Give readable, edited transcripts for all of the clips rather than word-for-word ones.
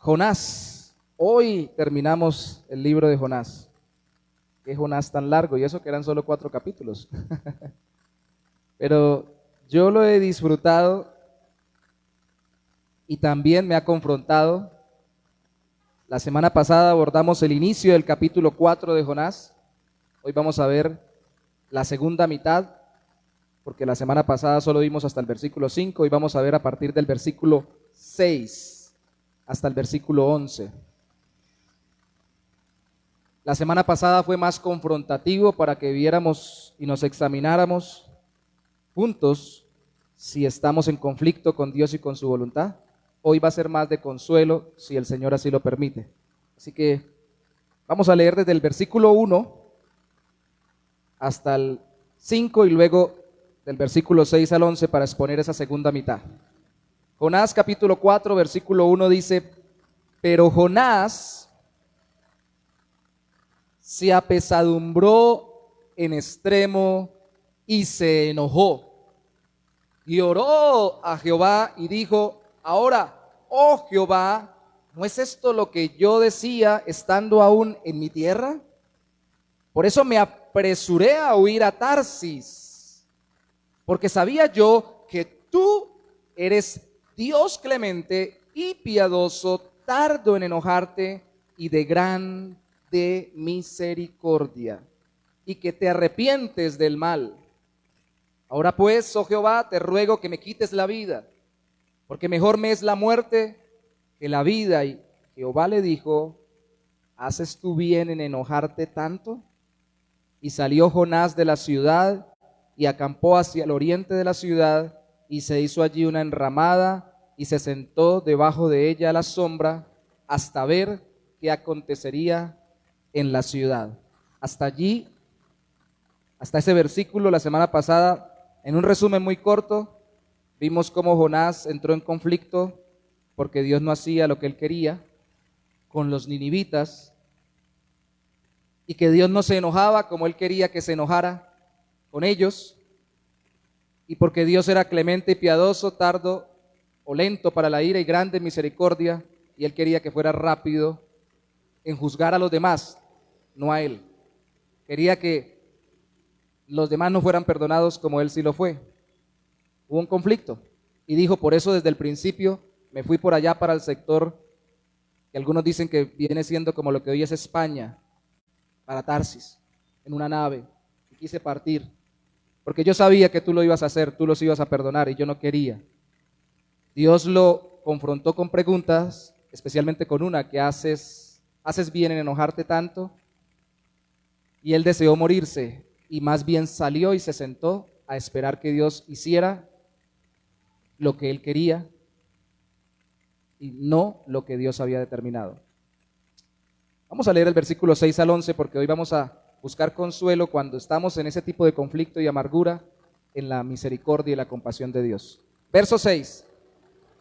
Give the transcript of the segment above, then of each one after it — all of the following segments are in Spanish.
Jonás. Hoy terminamos el libro de Jonás. Qué Jonás tan largo, y eso que eran solo 4 capítulos. Pero yo lo he disfrutado y también me ha confrontado. La semana pasada abordamos el inicio del capítulo 4 de Jonás. Hoy vamos a ver la segunda mitad, porque la semana pasada solo vimos hasta el versículo 5 y vamos a ver a partir del versículo 6 hasta el versículo 11. La semana pasada fue más confrontativo para que viéramos y nos examináramos juntos si estamos en conflicto con Dios y con su voluntad. Hoy va a ser más de consuelo si el Señor así lo permite. Así que vamos a leer desde el versículo 1 hasta el 5 y luego del versículo 6 al 11 para exponer esa segunda mitad. Jonás capítulo 4 versículo 1 dice: pero Jonás se apesadumbró en extremo y se enojó y oró a Jehová y dijo: ahora, oh Jehová, ¿no es esto lo que yo decía estando aún en mi tierra? Por eso me apresuré a huir a Tarsis, porque sabía yo que tú eres Dios clemente y piadoso, tardo en enojarte y de grande misericordia, y que te arrepientes del mal. Ahora pues, oh Jehová, te ruego que me quites la vida, porque mejor me es la muerte que la vida. Y Jehová le dijo: ¿haces tú bien en enojarte tanto? Y salió Jonás de la ciudad y acampó hacia el oriente de la ciudad, y se hizo allí una enramada y se sentó debajo de ella a la sombra hasta ver qué acontecería en la ciudad. Hasta allí, hasta ese versículo, la semana pasada, en un resumen muy corto, vimos cómo Jonás entró en conflicto porque Dios no hacía lo que él quería con los ninivitas, y que Dios no se enojaba como él quería que se enojara con ellos, y porque Dios era clemente y piadoso, tardo o lento para la ira y grande en misericordia, y él quería que fuera rápido en juzgar a los demás, no a él. Quería que los demás no fueran perdonados como él sí lo fue. Hubo un conflicto y dijo: por eso desde el principio me fui por allá para el sector que algunos dicen que viene siendo como lo que hoy es España, para Tarsis, en una nave, y quise partir, porque yo sabía que tú lo ibas a hacer, tú los ibas a perdonar, y yo no quería. Dios lo confrontó con preguntas, especialmente con una: que haces bien en enojarte tanto. Y él deseó morirse, y más bien salió y se sentó a esperar que Dios hiciera lo que él quería y no lo que Dios había determinado. Vamos a leer el versículo 6 al 11 porque hoy vamos a buscar consuelo cuando estamos en ese tipo de conflicto y amargura, en la misericordia y la compasión de Dios. Verso 6: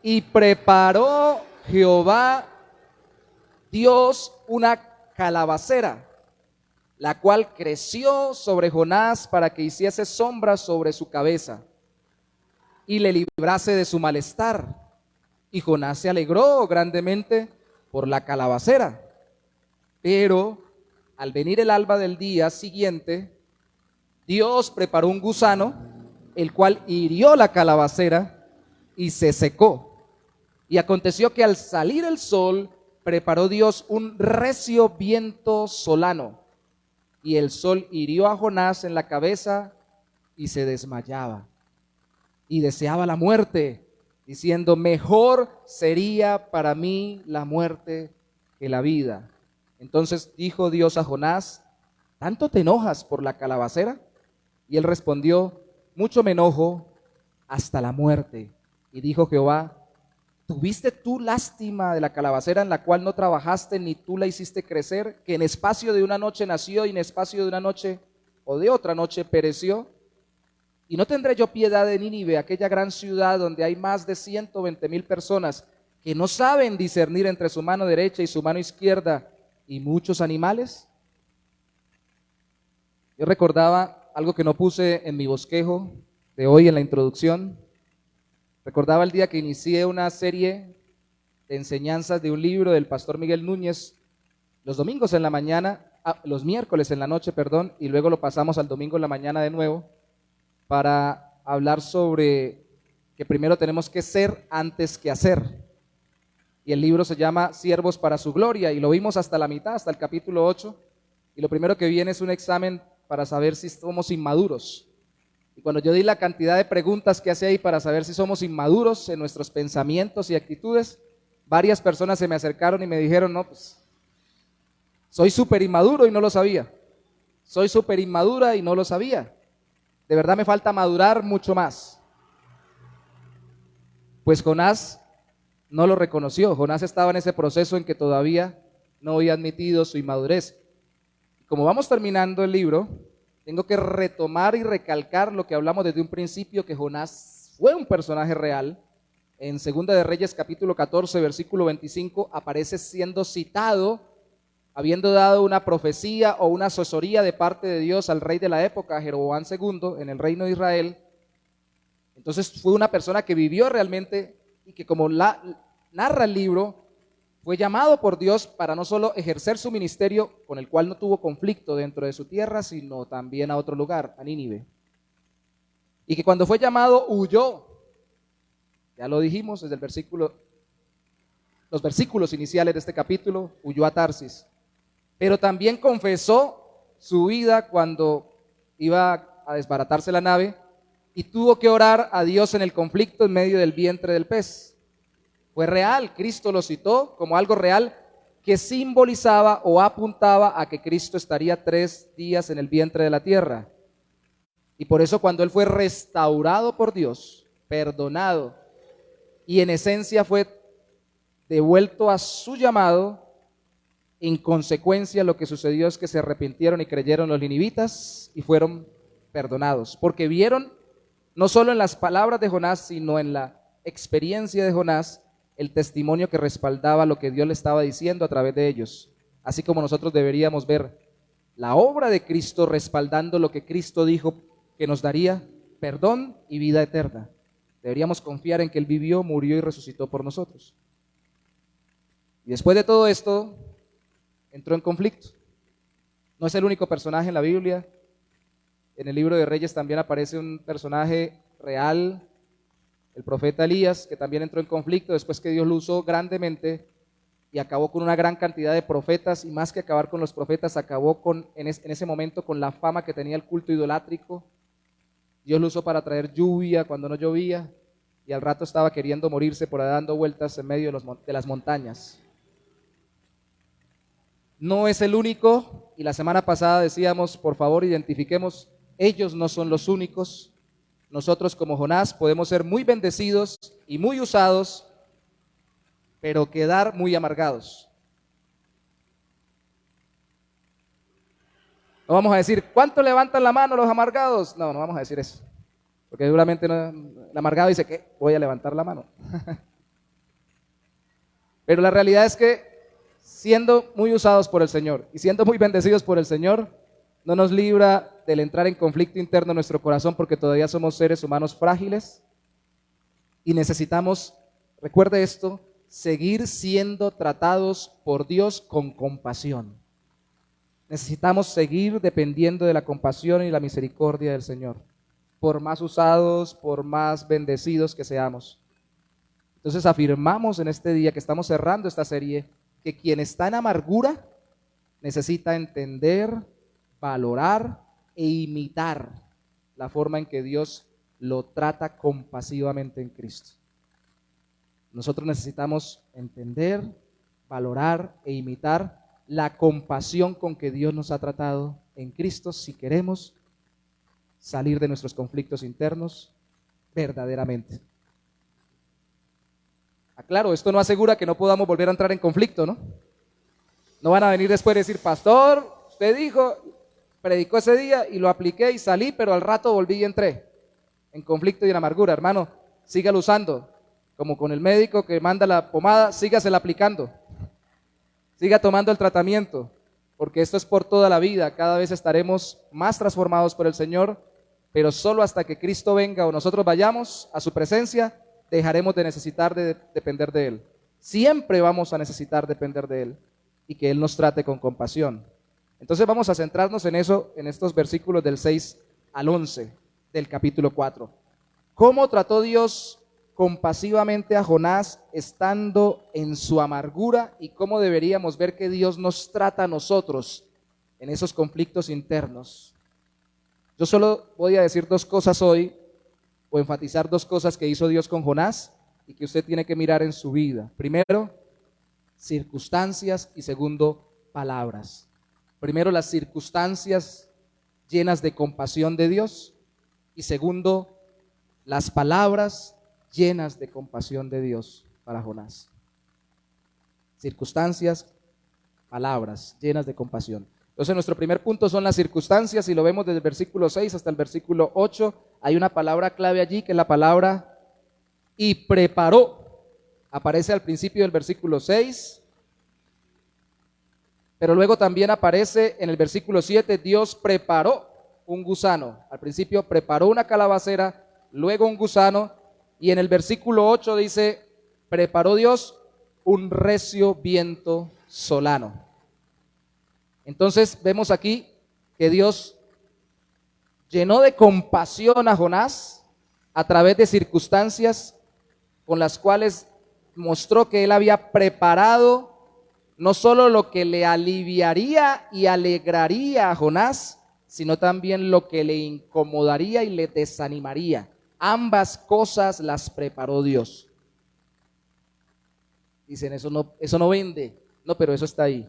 y preparó Jehová Dios una calabacera, la cual creció sobre Jonás para que hiciese sombra sobre su cabeza y le librase de su malestar. Y Jonás se alegró grandemente por la calabacera. Pero al venir el alba del día siguiente, Dios preparó un gusano, el cual hirió la calabacera y se secó. Y aconteció que al salir el sol, preparó Dios un recio viento solano, y el sol hirió a Jonás en la cabeza y se desmayaba. Y deseaba la muerte, diciendo: mejor sería para mí la muerte que la vida. Entonces dijo Dios a Jonás: ¿tanto te enojas por la calabacera? Y él respondió: mucho me enojo hasta la muerte. Y dijo Jehová: ¿tuviste tú lástima de la calabacera en la cual no trabajaste ni tú la hiciste crecer, que en espacio de una noche nació y en espacio de una noche o de otra noche pereció? Y no tendré yo piedad de Nínive, aquella gran ciudad donde hay más de 120,000 personas que no saben discernir entre su mano derecha y su mano izquierda, y muchos animales. Yo recordaba algo que no puse en mi bosquejo de hoy en la introducción. Recordaba el día que inicié una serie de enseñanzas de un libro del pastor Miguel Núñez los domingos en la mañana, los miércoles en la noche, perdón, y luego lo pasamos al domingo en la mañana de nuevo para hablar sobre que primero tenemos que ser antes que hacer. Y el libro se llama Siervos para su gloria, y lo vimos hasta la mitad, hasta el capítulo 8, y lo primero que viene es un examen para saber si somos inmaduros. Y cuando yo di la cantidad de preguntas que hace ahí para saber si somos inmaduros en nuestros pensamientos y actitudes, varias personas se me acercaron y me dijeron, no, pues, soy súper inmaduro y no lo sabía. Soy súper inmadura y no lo sabía. De verdad me falta madurar mucho más. Pues Jonás no lo reconoció. Jonás estaba en ese proceso en que todavía no había admitido su inmadurez. Como vamos terminando el libro, tengo que retomar y recalcar lo que hablamos desde un principio, que Jonás fue un personaje real. En Segunda de Reyes capítulo 14, versículo 25, aparece siendo citado, habiendo dado una profecía o una asesoría de parte de Dios al rey de la época, Jeroboam II, en el reino de Israel. Entonces fue una persona que vivió realmente y que, como narra el libro, fue llamado por Dios para no solo ejercer su ministerio, con el cual no tuvo conflicto dentro de su tierra, sino también a otro lugar, a Nínive. Y que cuando fue llamado huyó, ya lo dijimos desde los versículos iniciales de este capítulo, huyó a Tarsis. Pero también confesó su vida cuando iba a desbaratarse la nave y tuvo que orar a Dios en el conflicto en medio del vientre del pez. Fue real, Cristo lo citó como algo real que simbolizaba o apuntaba a que Cristo estaría 3 días en el vientre de la tierra. Y por eso cuando Él fue restaurado por Dios, perdonado, y en esencia fue devuelto a su llamado, en consecuencia lo que sucedió es que se arrepintieron y creyeron los ninivitas y fueron perdonados, porque vieron no solo en las palabras de Jonás, sino en la experiencia de Jonás, el testimonio que respaldaba lo que Dios le estaba diciendo a través de ellos. Así como nosotros deberíamos ver la obra de Cristo respaldando lo que Cristo dijo que nos daría perdón y vida eterna. Deberíamos confiar en que Él vivió, murió y resucitó por nosotros. Y después de todo esto, entró en conflicto. No es el único personaje en la Biblia. En el libro de Reyes también aparece un personaje real, el profeta Elías, que también entró en conflicto después que Dios lo usó grandemente y acabó con una gran cantidad de profetas, y más que acabar con los profetas, acabó en ese momento con la fama que tenía el culto idolátrico. Dios lo usó para traer lluvia cuando no llovía, y al rato estaba queriendo morirse por ahí dando vueltas en medio de las montañas. No es el único, y la semana pasada decíamos, por favor, identifiquemos, ellos no son los únicos. Nosotros como Jonás podemos ser muy bendecidos y muy usados, pero quedar muy amargados. No vamos a decir, ¿cuánto levantan la mano los amargados? No, no vamos a decir eso, porque seguramente el amargado dice que voy a levantar la mano. Pero la realidad es que siendo muy usados por el Señor y siendo muy bendecidos por el Señor, no nos libra del entrar en conflicto interno en nuestro corazón, porque todavía somos seres humanos frágiles y necesitamos, recuerde esto, seguir siendo tratados por Dios con compasión. Necesitamos seguir dependiendo de la compasión y la misericordia del Señor, por más usados, por más bendecidos que seamos. Entonces afirmamos en este día que estamos cerrando esta serie, que quien está en amargura necesita entender, valorar e imitar la forma en que Dios lo trata compasivamente en Cristo. Nosotros necesitamos entender, valorar e imitar la compasión con que Dios nos ha tratado en Cristo si queremos salir de nuestros conflictos internos verdaderamente. Aclaro, esto no asegura que no podamos volver a entrar en conflicto, ¿no? No van a venir después a decir, pastor, usted dijo, predicó ese día y lo apliqué y salí, pero al rato volví y entré en conflicto y en amargura. Hermano, sígalo usando, como con el médico que manda la pomada, sígasela aplicando, siga tomando el tratamiento, porque esto es por toda la vida. Cada vez estaremos más transformados por el Señor, pero solo hasta que Cristo venga o nosotros vayamos a su presencia, dejaremos de necesitar de depender de Él. siempre vamos a necesitar depender de Él y que Él nos trate con compasión. Entonces vamos a centrarnos en eso, en estos versículos del 6 al 11 del capítulo 4. ¿Cómo trató Dios compasivamente a Jonás estando en su amargura y cómo deberíamos ver que Dios nos trata a nosotros en esos conflictos internos? Yo solo voy a decir dos cosas hoy, o enfatizar dos cosas que hizo Dios con Jonás y que usted tiene que mirar en su vida. Primero, circunstancias, y segundo, palabras. Primero, las circunstancias llenas de compasión de Dios, y segundo, las palabras llenas de compasión de Dios para Jonás. Circunstancias, palabras llenas de compasión. Entonces nuestro primer punto son las circunstancias, y lo vemos desde el versículo 6 hasta el versículo 8. Hay una palabra clave allí que es la palabra "y preparó". Aparece al principio del versículo 6, pero luego también aparece en el versículo 7, Dios preparó un gusano. Al principio preparó una calabacera, luego un gusano, y en el versículo 8 dice, preparó Dios un recio viento solano. Entonces vemos aquí que Dios llenó de compasión a Jonás a través de circunstancias con las cuales mostró que él había preparado no solo lo que le aliviaría y alegraría a Jonás, sino también lo que le incomodaría y le desanimaría. Ambas cosas las preparó Dios. Dicen, eso no vende. No, pero eso está ahí.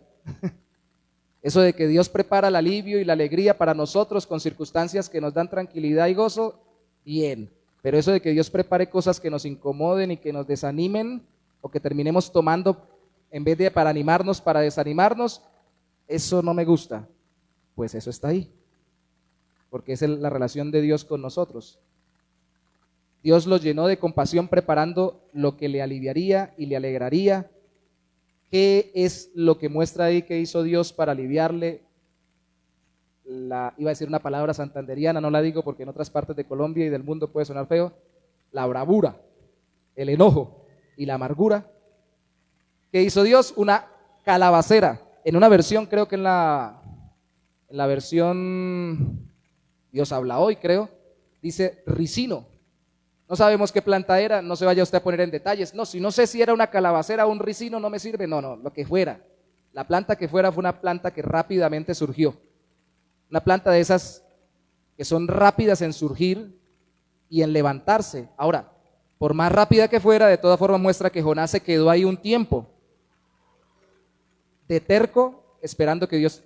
Eso de que Dios prepara el alivio y la alegría para nosotros con circunstancias que nos dan tranquilidad y gozo, bien. Pero eso de que Dios prepare cosas que nos incomoden y que nos desanimen, o que terminemos tomando en vez de para animarnos, para desanimarnos, eso no me gusta. Pues eso está ahí, porque es la relación de Dios con nosotros. Dios los llenó de compasión preparando lo que le aliviaría y le alegraría. ¿Qué es lo que muestra ahí que hizo Dios para aliviarle? Iba a decir una palabra santanderiana, no la digo porque en otras partes de Colombia y del mundo puede sonar feo. La bravura, el enojo y la amargura. ¿Qué hizo Dios? Una calabacera. En una versión, creo que en la versión Dios habla hoy, creo, dice ricino. No sabemos qué planta era, no se vaya usted a poner en detalles. No, si no sé si era una calabacera o un ricino, no me sirve. No, lo que fuera. La planta que fuera fue una planta que rápidamente surgió. Una planta de esas que son rápidas en surgir y en levantarse. Ahora, por más rápida que fuera, de todas formas muestra que Jonás se quedó ahí un tiempo, de terco, esperando que Dios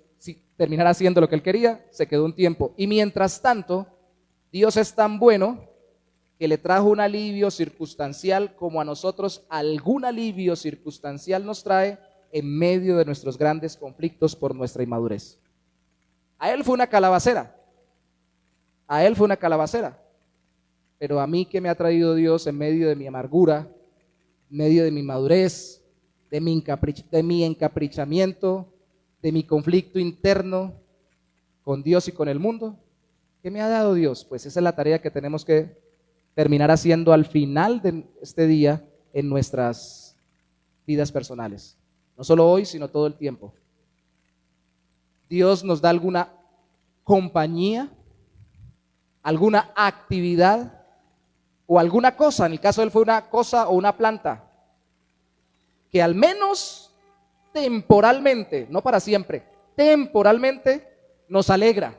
terminara haciendo lo que él quería, se quedó un tiempo. Y mientras tanto, Dios es tan bueno que le trajo un alivio circunstancial como a nosotros algún alivio circunstancial nos trae en medio de nuestros grandes conflictos por nuestra inmadurez. A él fue una calabacera, pero a mí, ¿qué me ha traído Dios en medio de mi amargura, en medio de mi inmadurez, de mi encaprichamiento, de mi conflicto interno con Dios y con el mundo? ¿Qué me ha dado Dios? Pues esa es la tarea que tenemos que terminar haciendo al final de este día en nuestras vidas personales. No solo hoy, sino todo el tiempo. Dios nos da alguna compañía, alguna actividad o alguna cosa. En el caso de él fue una cosa o una planta que al menos temporalmente, no para siempre, temporalmente nos alegra.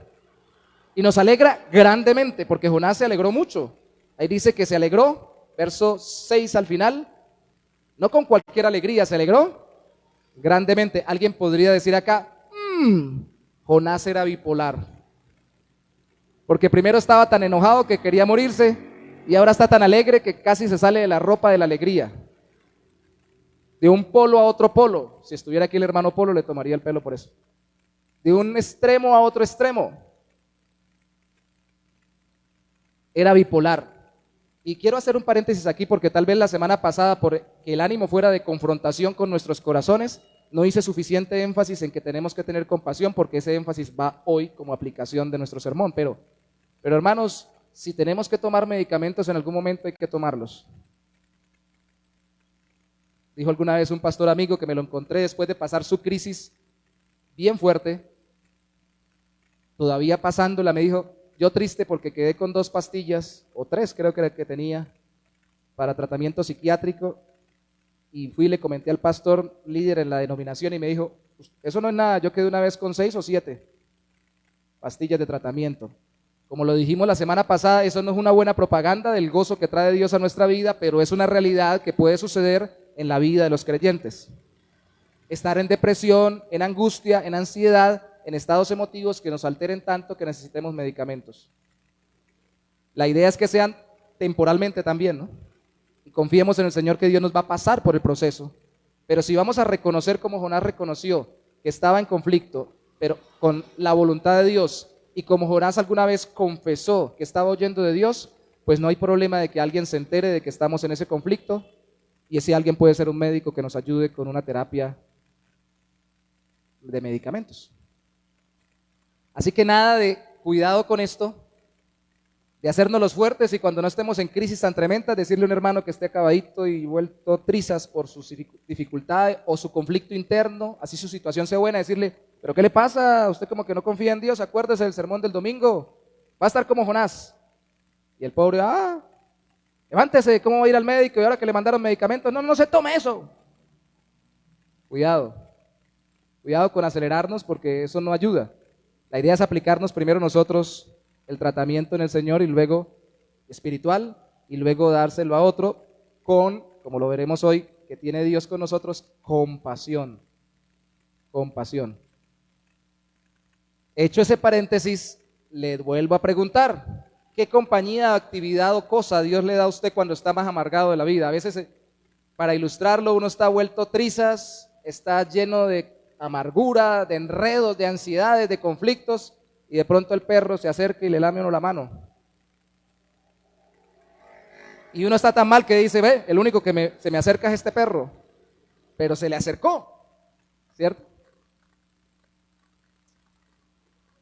Y nos alegra grandemente, porque Jonás se alegró mucho. Ahí dice que se alegró, verso 6 al final, no con cualquier alegría, se alegró grandemente. Alguien podría decir acá, Jonás era bipolar, porque primero estaba tan enojado que quería morirse, y ahora está tan alegre que casi se sale de la ropa de la alegría. De un polo a otro polo. Si estuviera aquí el hermano Polo, le tomaría el pelo por eso. De un extremo a otro extremo. Era bipolar. Y quiero hacer un paréntesis aquí porque tal vez la semana pasada, por que el ánimo fuera de confrontación con nuestros corazones, no hice suficiente énfasis en que tenemos que tener compasión, porque ese énfasis va hoy como aplicación de nuestro sermón. Pero hermanos, si tenemos que tomar medicamentos en algún momento, hay que tomarlos. Dijo alguna vez un pastor amigo que me lo encontré después de pasar su crisis bien fuerte, todavía pasándola, me dijo, yo triste porque quedé con 2 pastillas, o 3 creo que era que tenía, para tratamiento psiquiátrico, y fui y le comenté al pastor líder en la denominación y me dijo, eso no es nada, yo quedé una vez con 6 o 7 pastillas de tratamiento. Como lo dijimos la semana pasada, eso no es una buena propaganda del gozo que trae Dios a nuestra vida, pero es una realidad que puede suceder en la vida de los creyentes. Estar en depresión, en angustia, en ansiedad, en estados emotivos que nos alteren tanto que necesitemos medicamentos. La idea es que sean temporalmente también, ¿no? Y confiemos en el Señor que Dios nos va a pasar por el proceso. Pero si vamos a reconocer como Jonás reconoció que estaba en conflicto, pero con la voluntad de Dios, y como Jonás alguna vez confesó que estaba oyendo de Dios, pues no hay problema de que alguien se entere de que estamos en ese conflicto, y ese alguien puede ser un médico que nos ayude con una terapia de medicamentos. Así que nada de cuidado con esto, de hacernos los fuertes y cuando no estemos en crisis tan tremendas, decirle a un hermano que esté acabadito y vuelto trizas por sus dificultades o su conflicto interno, así su situación sea buena, decirle, ¿pero qué le pasa? Usted como que no confía en Dios, acuérdese del sermón del domingo, va a estar como Jonás. Y el pobre, levántese, ¿cómo va a ir al médico? Y ahora que le mandaron medicamentos, no se tome eso. Cuidado con acelerarnos porque eso no ayuda. La idea es aplicarnos primero nosotros el tratamiento en el Señor y luego espiritual y luego dárselo a otro con, como lo veremos hoy, que tiene Dios con nosotros, compasión. Hecho ese paréntesis, le vuelvo a preguntar, ¿qué compañía, actividad o cosa Dios le da a usted cuando está más amargado de la vida? A veces, para ilustrarlo, uno está vuelto trizas, está lleno de amargura, de enredos, de ansiedades, de conflictos, y de pronto el perro se acerca y le lame a uno la mano. Y uno está tan mal que dice, ve, el único que se me acerca es este perro, pero se le acercó, ¿cierto?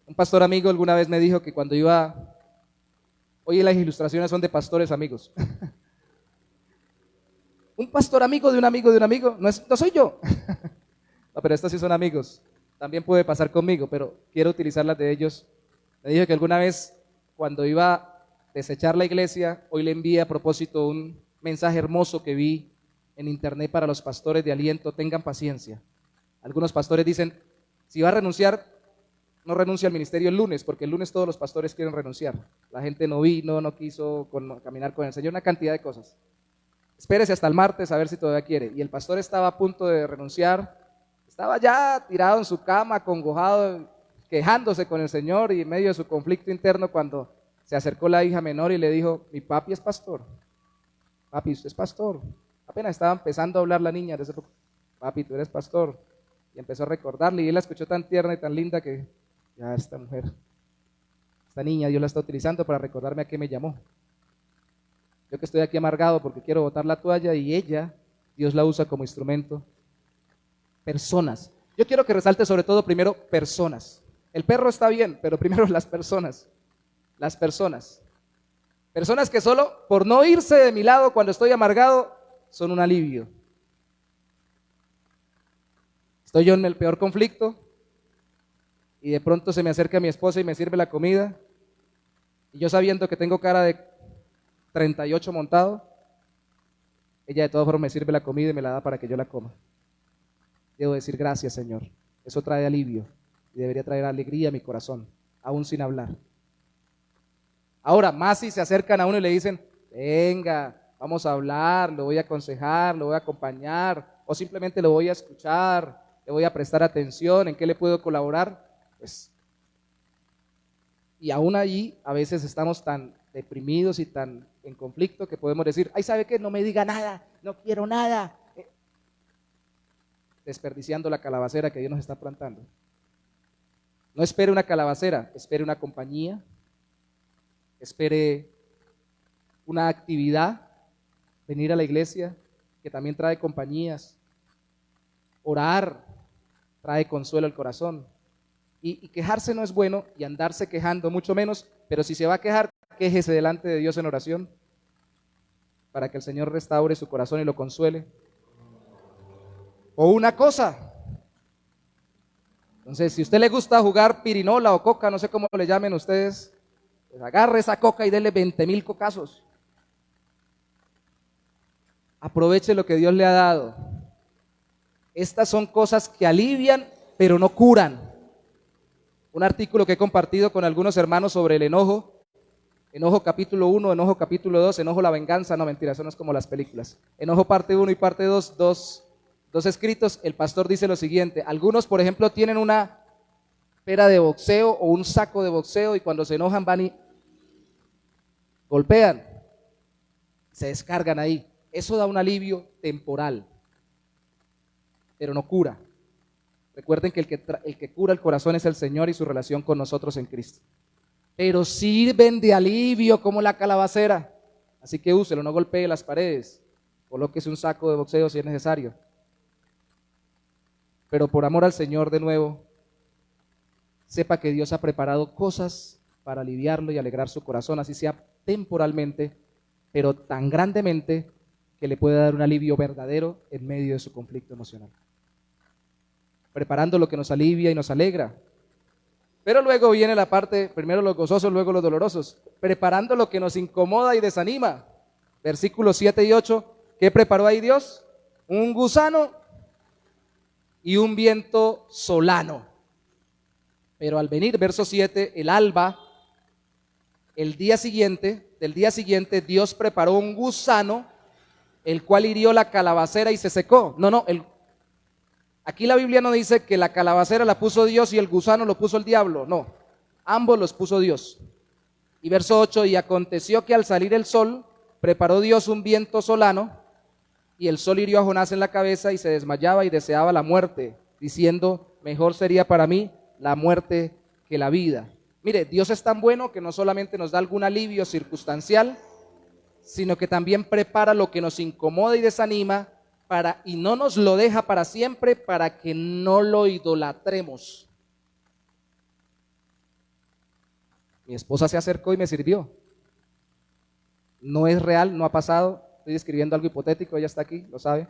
Un pastor amigo alguna vez me dijo que cuando iba, oye, las ilustraciones son de pastores amigos. Un pastor amigo de un amigo de un amigo, no soy yo. No, pero estos sí son amigos. También puede pasar conmigo, pero quiero utilizar las de ellos. Me dijo que alguna vez, cuando iba a desechar la iglesia, hoy le envié a propósito un mensaje hermoso que vi en internet para los pastores de aliento: tengan paciencia. Algunos pastores dicen, si va a renunciar, no renuncie al ministerio el lunes, porque el lunes todos los pastores quieren renunciar. La gente no vino, no quiso caminar con el Señor, una cantidad de cosas. Espérese hasta el martes a ver si todavía quiere. Y el pastor estaba a punto de renunciar. Estaba ya tirado en su cama, acongojado, quejándose con el Señor y en medio de su conflicto interno cuando se acercó la hija menor y le dijo, mi papi es pastor. Papi, usted es pastor. Apenas estaba empezando a hablar la niña de ese poco. Papi, tú eres pastor. Y empezó a recordarle y él la escuchó tan tierna y tan linda que ya esta mujer, esta niña, Dios la está utilizando para recordarme a qué me llamó. Yo que estoy aquí amargado porque quiero botar la toalla y ella, Dios la usa como instrumento. Personas. Yo quiero que resalte sobre todo primero personas. El perro está bien, pero primero las personas. Las personas. Personas que solo por no irse de mi lado cuando estoy amargado son un alivio. Estoy yo en el peor conflicto y de pronto se me acerca mi esposa y me sirve la comida y yo sabiendo que tengo cara de 38 montado, ella de todas formas me sirve la comida y me la da para que yo la coma. Debo decir gracias, Señor. Eso trae alivio y debería traer alegría a mi corazón, aún sin hablar. Ahora, más si se acercan a uno y le dicen, venga, vamos a hablar, lo voy a aconsejar, lo voy a acompañar, o simplemente lo voy a escuchar, le voy a prestar atención, ¿en qué le puedo colaborar? Pues, y aún allí a veces estamos tan deprimidos y tan en conflicto que podemos decir, ay, ¿sabe qué? No me diga nada, no quiero nada. Desperdiciando la calabacera que Dios nos está plantando. No espere una calabacera, espere una compañía, espere una actividad, venir a la iglesia, que también trae compañías. Orar trae consuelo al corazón. Y quejarse no es bueno, y andarse quejando mucho menos, pero si se va a quejar, quéjese delante de Dios en oración, para que el Señor restaure su corazón y lo consuele. o una cosa. Entonces, si a usted le gusta jugar pirinola o coca, no sé cómo le llamen ustedes, pues agarre esa coca y dele 20,000 cocazos. Aproveche lo que Dios le ha dado. Estas son cosas que alivian, pero no curan. Un artículo que he compartido con algunos hermanos sobre el enojo. Enojo capítulo 1, enojo capítulo 2, enojo la venganza. No, mentira, eso no es como las películas. Enojo parte 1 y parte 2, dos escritos. El pastor dice lo siguiente: algunos, por ejemplo, tienen una pera de boxeo o un saco de boxeo y cuando se enojan van y golpean, se descargan ahí. Eso da un alivio temporal, pero no cura. Recuerden que el que cura el corazón es el Señor y su relación con nosotros en Cristo. Pero sirven de alivio como la calabacera. Así que úselo, no golpee las paredes. Colóquese un saco de boxeo si es necesario. Pero por amor al Señor, de nuevo, sepa que Dios ha preparado cosas para aliviarlo y alegrar su corazón, así sea temporalmente, pero tan grandemente que le puede dar un alivio verdadero en medio de su conflicto emocional. Preparando lo que nos alivia y nos alegra. Pero luego viene la parte, primero los gozosos, luego los dolorosos. Preparando lo que nos incomoda y desanima. Versículos 7 y 8, ¿qué preparó ahí Dios? Un gusano y un viento solano. Pero al venir, verso 7, el alba, del día siguiente, Dios preparó un gusano, el cual hirió la calabacera y se secó. Aquí la Biblia no dice que la calabacera la puso Dios y el gusano lo puso el diablo, no, ambos los puso Dios. Y verso 8, y aconteció que al salir el sol, preparó Dios un viento solano, y el sol hirió a Jonás en la cabeza y se desmayaba y deseaba la muerte, diciendo, mejor sería para mí la muerte que la vida. Mire, Dios es tan bueno que no solamente nos da algún alivio circunstancial, sino que también prepara lo que nos incomoda y desanima y no nos lo deja para siempre para que no lo idolatremos. Mi esposa se acercó y me sirvió. No es real, no ha pasado. Estoy describiendo algo hipotético, ella está aquí, lo sabe.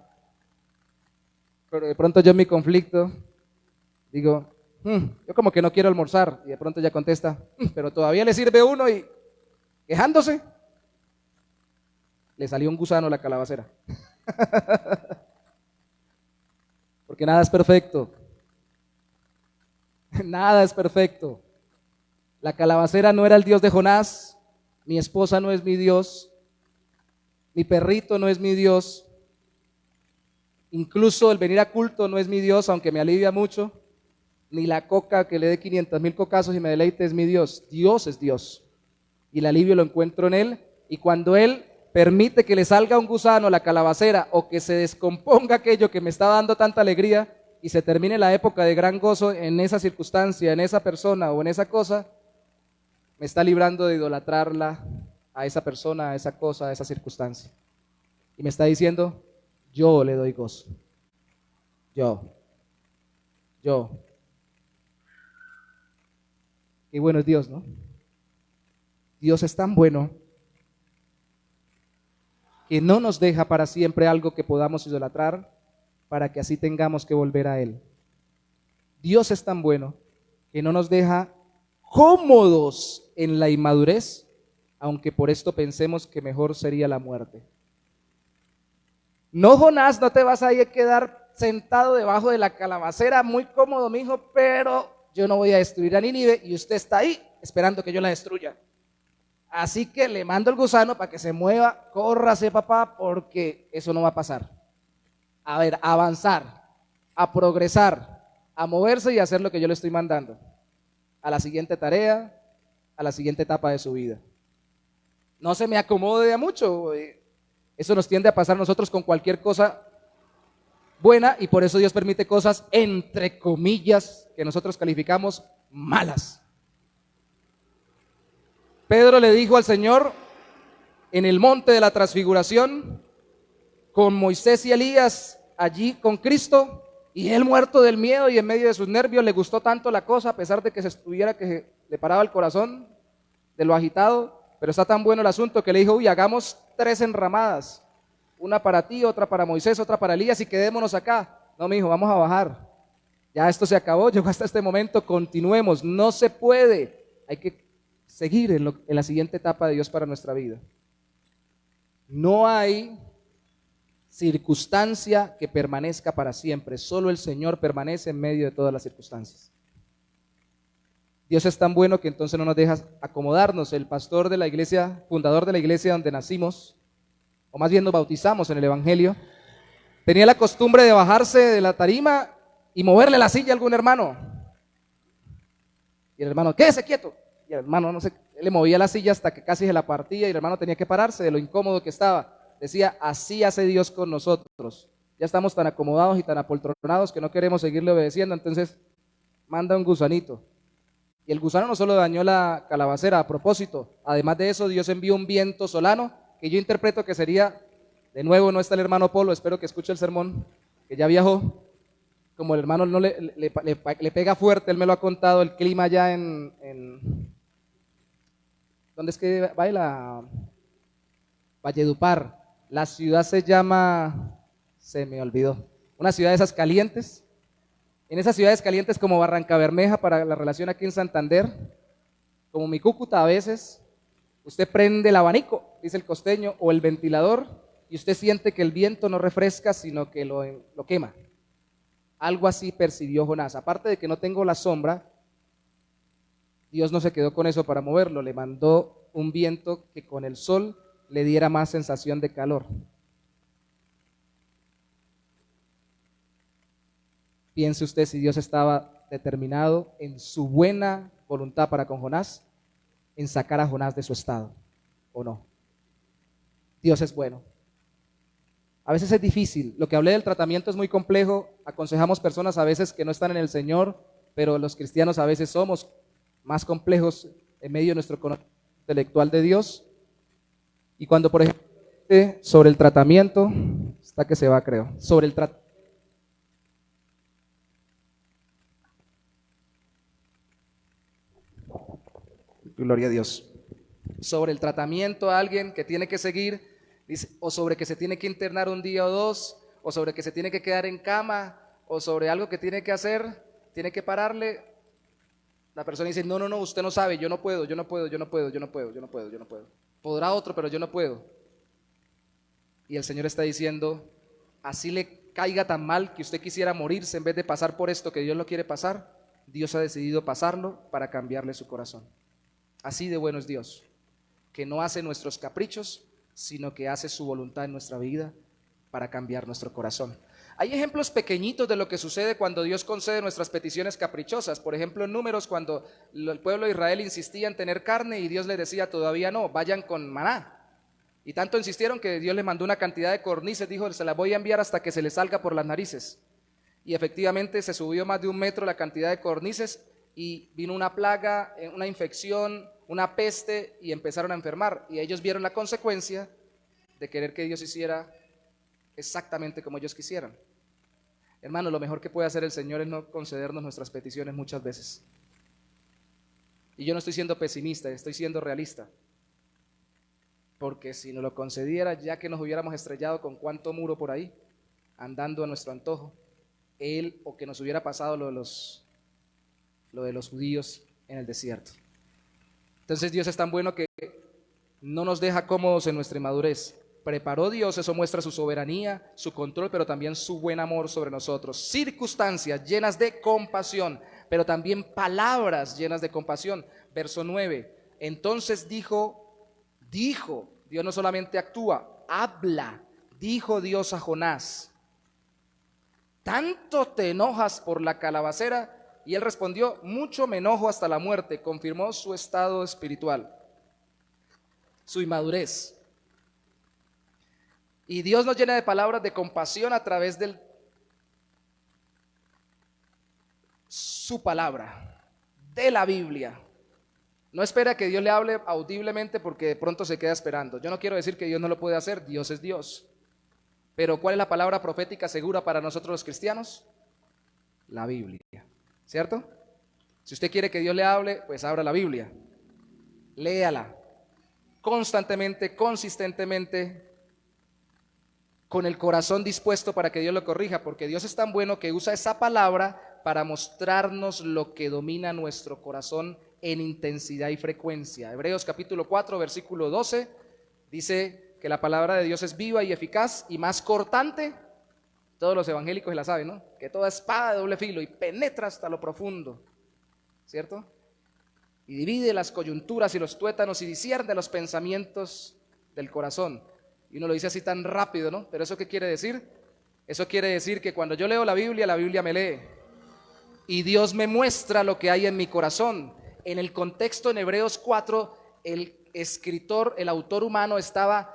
Pero de pronto yo en mi conflicto digo, yo como que no quiero almorzar. Y de pronto ella contesta, pero todavía le sirve uno y quejándose. Le salió un gusano a la calabacera. Porque nada es perfecto. Nada es perfecto. La calabacera no era el Dios de Jonás. Mi esposa no es mi Dios. Mi perrito no es mi Dios. Incluso el venir a culto no es mi Dios, aunque me alivia mucho. Ni la coca que le dé 500,000 cocazos y me deleite es mi Dios. Dios es Dios. Y el alivio lo encuentro en Él. Y cuando Él permite que le salga un gusano a la calabacera o que se descomponga aquello que me está dando tanta alegría y se termine la época de gran gozo en esa circunstancia, en esa persona o en esa cosa, me está librando de idolatrarla a esa persona, a esa cosa, a esa circunstancia. Y me está diciendo, yo le doy gozo. Yo. Qué bueno es Dios, ¿no? Dios es tan bueno que no nos deja para siempre algo que podamos idolatrar para que así tengamos que volver a Él. Dios es tan bueno que no nos deja cómodos en la inmadurez, aunque por esto pensemos que mejor sería la muerte. No, Jonás, no te vas a ir a quedar sentado debajo de la calabacera muy cómodo, mijo, pero yo no voy a destruir a Nínive y usted está ahí esperando que yo la destruya. Así que le mando el gusano para que se mueva, córrase papá, porque eso no va a pasar. A ver, a avanzar, a progresar, a moverse y a hacer lo que yo le estoy mandando. A la siguiente tarea, a la siguiente etapa de su vida. No se me acomode a mucho. Eso nos tiende a pasar nosotros con cualquier cosa buena y por eso Dios permite cosas, entre comillas, que nosotros calificamos malas. Pedro le dijo al Señor en el monte de la transfiguración, con Moisés y Elías allí con Cristo, y él muerto del miedo y en medio de sus nervios le gustó tanto la cosa, a pesar de que se estuviera que le paraba el corazón de lo agitado, pero está tan bueno el asunto que le dijo, hagamos 3 enramadas, una para ti, otra para Moisés, otra para Elías y quedémonos acá. No, mi hijo, vamos a bajar. Ya esto se acabó, llegó hasta este momento, continuemos. No se puede. Hay que seguir en la siguiente etapa de Dios para nuestra vida. No hay circunstancia que permanezca para siempre. Solo el Señor permanece en medio de todas las circunstancias. Dios es tan bueno que entonces no nos deja acomodarnos. El pastor de la iglesia, fundador de la iglesia donde nacimos, o más bien nos bautizamos en el Evangelio, tenía la costumbre de bajarse de la tarima y moverle la silla a algún hermano. Y el hermano, quédese quieto. Y el hermano, no sé, él le movía la silla hasta que casi se la partía y el hermano tenía que pararse de lo incómodo que estaba. Decía, así hace Dios con nosotros. Ya estamos tan acomodados y tan apoltronados que no queremos seguirle obedeciendo, entonces manda un gusanito. Y el gusano no solo dañó la calabacera, a propósito, además de eso, Dios envió un viento solano, que yo interpreto que sería, de nuevo no está el hermano Polo, espero que escuche el sermón, que ya viajó. Como el hermano no le pega fuerte, él me lo ha contado, el clima allá ¿dónde es que baila? Valledupar. La ciudad se llama, se me olvidó, una ciudad de esas calientes. En esas ciudades calientes como Barrancabermeja para la relación aquí en Santander, como mi Cúcuta a veces, usted prende el abanico, dice el costeño, o el ventilador, y usted siente que el viento no refresca, sino que lo quema. Algo así percibió Jonás. Aparte de que no tengo la sombra, Dios no se quedó con eso para moverlo, le mandó un viento que con el sol le diera más sensación de calor. Piense usted si Dios estaba determinado en su buena voluntad para con Jonás, en sacar a Jonás de su estado, o no. Dios es bueno. A veces es difícil. Lo que hablé del tratamiento es muy complejo. Aconsejamos personas a veces que no están en el Señor, pero los cristianos a veces somos más complejos en medio de nuestro conocimiento intelectual de Dios. Y cuando, por ejemplo, sobre el tratamiento, está que se va, creo, sobre el tratamiento. Gloria a Dios. Sobre el tratamiento a alguien que tiene que seguir, dice, o sobre que se tiene que internar un día o dos, o sobre que se tiene que quedar en cama, o sobre algo que tiene que hacer, tiene que pararle. La persona dice, no, usted no sabe, yo no puedo. Podrá otro, pero yo no puedo. Y el Señor está diciendo, así le caiga tan mal que usted quisiera morirse en vez de pasar por esto que Dios lo quiere pasar, Dios ha decidido pasarlo para cambiarle su corazón. Así de bueno es Dios, que no hace nuestros caprichos, sino que hace su voluntad en nuestra vida para cambiar nuestro corazón. Hay ejemplos pequeñitos de lo que sucede cuando Dios concede nuestras peticiones caprichosas. Por ejemplo, en Números, cuando el pueblo de Israel insistía en tener carne y Dios les decía, todavía no, vayan con maná. Y tanto insistieron que Dios les mandó una cantidad de codornices, dijo, se las voy a enviar hasta que se les salga por las narices. Y efectivamente se subió más de 1 metro la cantidad de codornices y vino una plaga, una infección, una peste y empezaron a enfermar. Y ellos vieron la consecuencia de querer que Dios hiciera exactamente como ellos quisieran. Hermano, lo mejor que puede hacer el Señor es no concedernos nuestras peticiones muchas veces. Y yo no estoy siendo pesimista, estoy siendo realista. Porque si nos lo concediera, ya que nos hubiéramos estrellado con cuánto muro por ahí, andando a nuestro antojo, Él, o que nos hubiera pasado lo de los judíos en el desierto. Entonces Dios es tan bueno que no nos deja cómodos en nuestra inmadurez. Preparó Dios, eso muestra su soberanía, su control, pero también su buen amor sobre nosotros. Circunstancias llenas de compasión, pero también palabras llenas de compasión. Verso 9, entonces dijo, Dios no solamente actúa, habla, dijo Dios a Jonás, ¿tanto te enojas por la calabacera? Y él respondió, mucho me enojo hasta la muerte. Confirmó su estado espiritual, su inmadurez. Y Dios nos llena de palabras de compasión a través de su palabra, de la Biblia. No espera que Dios le hable audiblemente porque de pronto se queda esperando. Yo no quiero decir que Dios no lo puede hacer, Dios es Dios. Pero ¿cuál es la palabra profética segura para nosotros los cristianos? La Biblia, ¿cierto? Si usted quiere que Dios le hable, pues abra la Biblia, léala constantemente, consistentemente. con el corazón dispuesto para que Dios lo corrija, porque Dios es tan bueno que usa esa palabra para mostrarnos lo que domina nuestro corazón en intensidad y frecuencia. Hebreos capítulo 4, versículo 12, dice que la palabra de Dios es viva y eficaz y más cortante. Todos los evangélicos la saben, ¿no? Que toda espada de doble filo y penetra hasta lo profundo, ¿cierto? Y divide las coyunturas y los tuétanos y discierne los pensamientos del corazón. Y uno lo dice así tan rápido, ¿no? Pero ¿eso qué quiere decir? Eso quiere decir que cuando yo leo la Biblia me lee. Y Dios me muestra lo que hay en mi corazón. En el contexto en Hebreos 4, el escritor, el autor humano estaba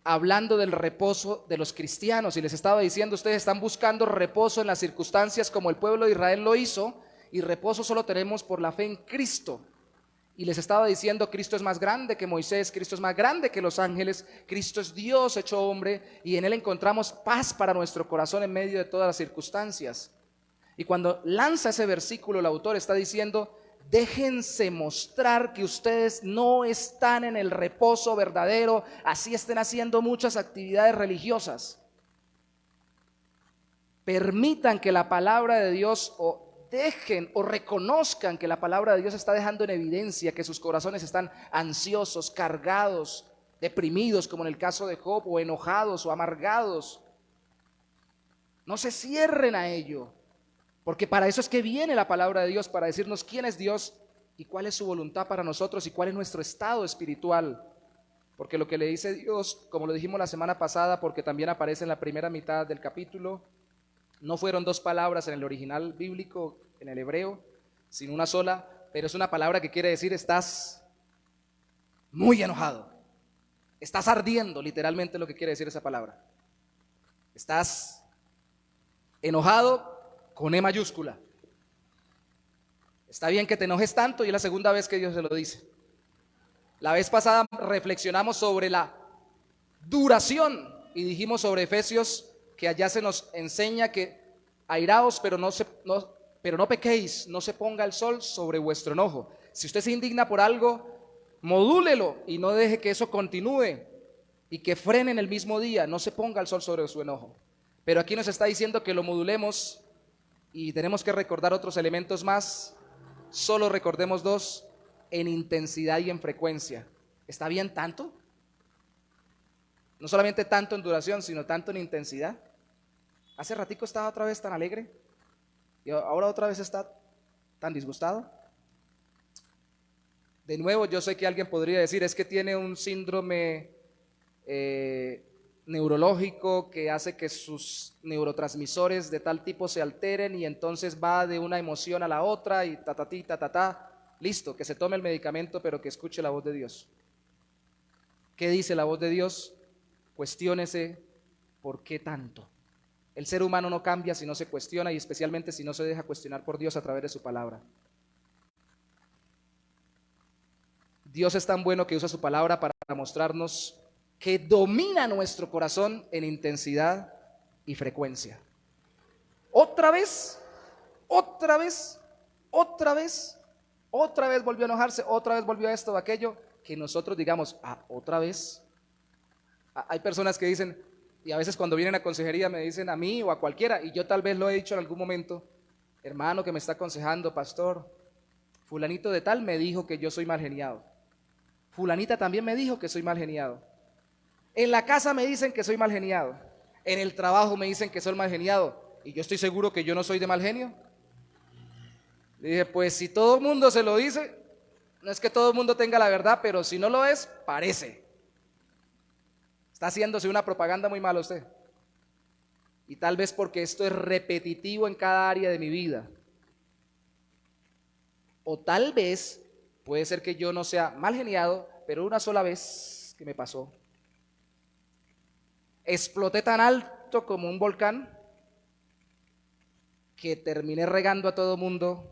hablando del reposo de los cristianos y les estaba diciendo, ustedes están buscando reposo en las circunstancias como el pueblo de Israel lo hizo, y reposo solo tenemos por la fe en Cristo. Y les estaba diciendo, Cristo es más grande que Moisés, Cristo es más grande que los ángeles, Cristo es Dios hecho hombre, y en Él encontramos paz para nuestro corazón en medio de todas las circunstancias. Y cuando lanza ese versículo, el autor está diciendo, déjense mostrar que ustedes no están en el reposo verdadero, así estén haciendo muchas actividades religiosas. Permitan que la palabra de Dios, o dejen o reconozcan que la palabra de Dios está dejando en evidencia que sus corazones están ansiosos, cargados, deprimidos, como en el caso de Job, o enojados o amargados. No se cierren a ello, porque para eso es que viene la palabra de Dios, para decirnos quién es Dios y cuál es su voluntad para nosotros y cuál es nuestro estado espiritual. Porque lo que le dice Dios, como lo dijimos la semana pasada, porque también aparece en la primera mitad del capítulo, no fueron dos palabras en el original bíblico, en el hebreo, sino una sola, pero es una palabra que quiere decir estás muy enojado, estás ardiendo, literalmente lo que quiere decir esa palabra. Estás enojado con E mayúscula. Está bien que te enojes tanto y es la segunda vez que Dios se lo dice. La vez pasada reflexionamos sobre la duración y dijimos sobre Efesios que allá se nos enseña que airaos, pero no pequéis, no se ponga el sol sobre vuestro enojo. Si usted se indigna por algo, modúlelo y no deje que eso continúe y que frene en el mismo día, no se ponga el sol sobre su enojo. Pero aquí nos está diciendo que lo modulemos y tenemos que recordar otros elementos más. Solo recordemos dos: en intensidad y en frecuencia. ¿Está bien tanto? No solamente tanto en duración, sino tanto en intensidad. Hace ratico estaba otra vez tan alegre y ahora otra vez está tan disgustado. De nuevo, yo sé que alguien podría decir, es que tiene un síndrome neurológico que hace que sus neurotransmisores de tal tipo se alteren y entonces va de una emoción a la otra y listo, que se tome el medicamento, pero que escuche la voz de Dios. ¿Qué dice la voz de Dios? Cuestiónese por qué tanto. El ser humano no cambia si no se cuestiona, y especialmente si no se deja cuestionar por Dios a través de su palabra. Dios es tan bueno que usa su palabra para mostrarnos que domina nuestro corazón en intensidad y frecuencia. Otra vez volvió a enojarse, otra vez volvió a esto o aquello, que nosotros digamos, otra vez. Hay personas que dicen, y a veces cuando vienen a consejería me dicen a mí o a cualquiera, y yo tal vez lo he dicho en algún momento, hermano que me está aconsejando, pastor, fulanito de tal me dijo que yo soy mal geniado, fulanita también me dijo que soy mal geniado, en la casa me dicen que soy mal geniado, en el trabajo me dicen que soy mal geniado, y yo estoy seguro que yo no soy de mal genio. Le dije, pues si todo el mundo se lo dice, no es que todo el mundo tenga la verdad, pero si no lo es, parece. Está haciéndose una propaganda muy mala usted. Y tal vez porque esto es repetitivo en cada área de mi vida. O tal vez puede ser que yo no sea mal geniado, pero una sola vez que me pasó, exploté tan alto como un volcán que terminé regando a todo mundo